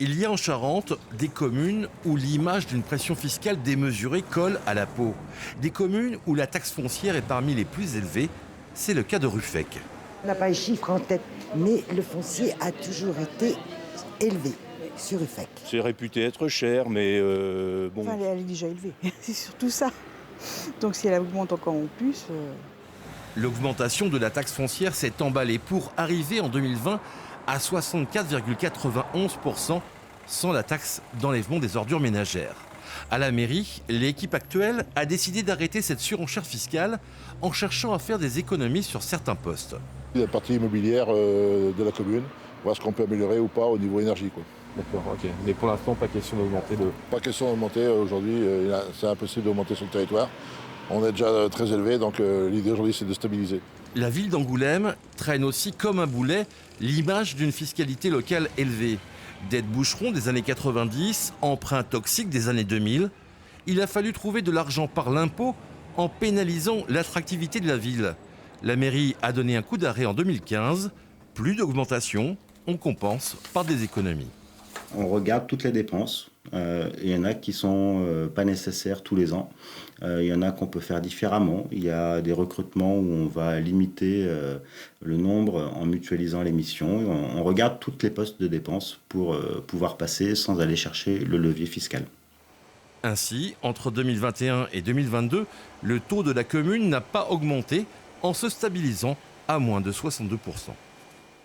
Il y a en Charente des communes où l'image d'une pression fiscale démesurée colle à la peau. Des communes où la taxe foncière est parmi les plus élevées. C'est le cas de Ruffec. On n'a pas les chiffres en tête, mais le foncier a toujours été élevé sur Ruffec. C'est réputé être cher, mais bon. Enfin, elle est déjà élevée, c'est surtout ça. Donc si elle augmente encore en plus... L'augmentation de la taxe foncière s'est emballée pour arriver en 2020 à 64,91% sans la taxe d'enlèvement des ordures ménagères. À la mairie, l'équipe actuelle a décidé d'arrêter cette surenchère fiscale en cherchant à faire des économies sur certains postes. La partie immobilière de la commune, voir ce qu'on peut améliorer ou pas au niveau énergie, quoi. D'accord, ok. Mais pour l'instant, pas question d'augmenter de... Pas question d'augmenter aujourd'hui, c'est impossible d'augmenter sur le territoire. On est déjà très élevé, donc l'idée aujourd'hui c'est de stabiliser. La ville d'Angoulême traîne aussi comme un boulet l'image d'une fiscalité locale élevée. Dette boucheron des années 90, emprunt toxique des années 2000. Il a fallu trouver de l'argent par l'impôt en pénalisant l'attractivité de la ville. La mairie a donné un coup d'arrêt en 2015. Plus d'augmentation, on compense par des économies. On regarde toutes les dépenses. Il y en a qui ne sont pas nécessaires tous les ans. Il y en a qu'on peut faire différemment. Il y a des recrutements où on va limiter le nombre en mutualisant les missions. On regarde toutes les postes de dépenses pour pouvoir passer sans aller chercher le levier fiscal. Ainsi, entre 2021 et 2022, le taux de la commune n'a pas augmenté en se stabilisant à moins de 62%.